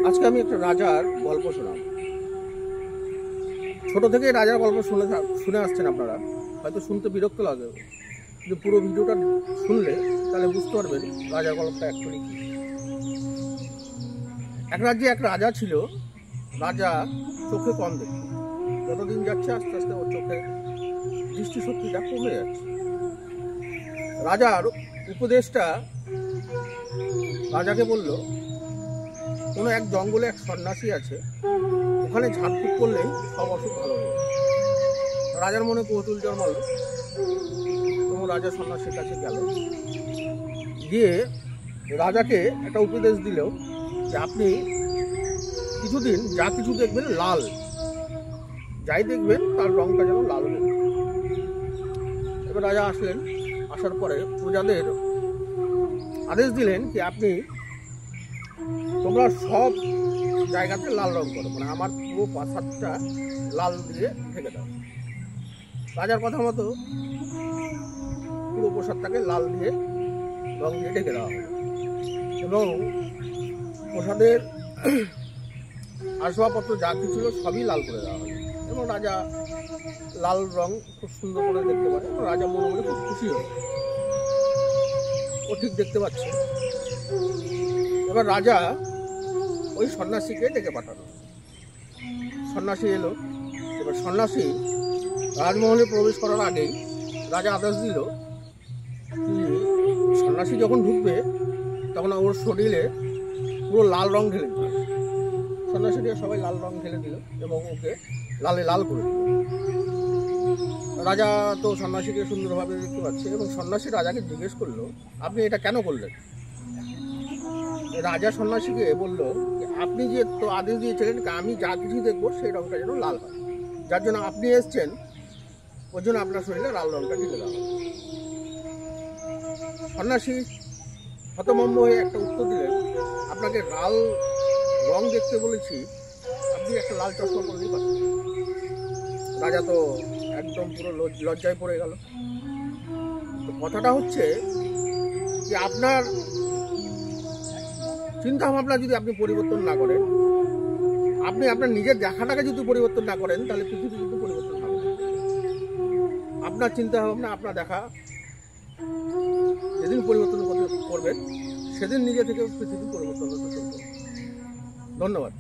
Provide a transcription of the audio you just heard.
আজকে আমি একটা রাজার গল্প শোনাব। ছোট থেকেই রাজার গল্প শুনে আসছেন আপনারা, হয়তো শুনতে বিরক্ত লাগে, কিন্তু পুরো ভিডিওটা শুনলে তাহলে বুঝতে পারবেন রাজার গল্পটা অ্যাকচুয়ালি কি। এক রাজ্যে এক রাজা ছিল। রাজা চোখে কম দেখত। যতদিন যাচ্ছে আস্তে আস্তে ওর চোখে দৃষ্টিশক্তিটা কমে যাচ্ছে। রাজার উপদেশটা রাজাকে বলল, কোনো এক জঙ্গলে এক সন্ন্যাসী আছে, ওখানে ঝাড়ফুঁক করলেই সব অসুখ ভালো হয়ে যাবে। রাজার মনে কৌতূহল জন্মালো এবং রাজা সন্ন্যাসীর কাছে গেল। গিয়ে রাজাকে একটা উপদেশ দিল যে আপনি কিছুদিন যা কিছু দেখবেন লাল, যাই দেখবেন তার রংটা যেন লাল হবে। এবার রাজা আসলেন, আসার পরে প্রজাদের আদেশ দিলেন যে আপনি তোমরা সব জায়গাতে লাল রং করো, মানে আমার পুরো প্রাসাদটা লাল দিয়ে ঢেকে দাও। রাজার কথা মতো পুরো প্রাসাদটাকে লাল দিয়ে রং দিয়ে ঢেকে দেওয়া হলো এবং প্রাসাদের আসবাবপত্র যা কিছু ছিল সবই লাল করে দেওয়া হলো এবং রাজা লাল রং খুব সুন্দর করে দেখতে পারে এবং রাজা মনে মনে খুব খুশি হল, ও ঠিক দেখতে পাচ্ছে। এবার রাজা ওই সন্ন্যাসীকে ডেকে পাঠালো। সন্ন্যাসী এলো। এবার সন্ন্যাসী রাজমহলে প্রবেশ করার আগেই রাজা আদেশ দিল যে সন্ন্যাসী যখন ঢুকবে তখন ওর শরীরে পুরো লাল রং ঢেলে দিল। সন্ন্যাসীরা সবাই লাল রং ঢেলে দিল এবং ওকে লালে লাল করে দিল। রাজা তো সন্ন্যাসীকে সুন্দরভাবে দেখতে পাচ্ছে এবং সন্ন্যাসী রাজাকে জিজ্ঞেস করলো, আপনি এটা কেন করলেন? রাজা সন্ন্যাসীকে বলল, আপনি যে তো আদেশ দিয়েছিলেন আমি যা কিছু দেখবো সেই রংটা যেন লাল হয়, যার জন্য আপনি এসছেন ওর জন্য আপনার শরীরে লাল রংটা ঢেলে দেওয়া হবে। সন্ন্যাসী হতভম্ব হয়ে একটা উত্তর দিলেন, আপনাকে লাল রং দেখতে বলেছি, আপনি একটা লাল চশমা পরলেই পাচ্ছেন। রাজা তো একদম পুরো লজ্জায় পড়ে গেল। তো কথাটা হচ্ছে যে আপনার চিন্তা ভাবনা যদি আপনি পরিবর্তন না করেন, আপনি আপনার নিজের দেখাটাকে যদি পরিবর্তন না করেন, তাহলে পৃথিবী কিন্তু পরিবর্তন হবে না। আপনার চিন্তা ভাবনা, আপনার দেখা যেদিন পরিবর্তন করবেন সেদিন নিজে থেকে পৃথিবী পরিবর্তন হতে শুরু করবে। ধন্যবাদ।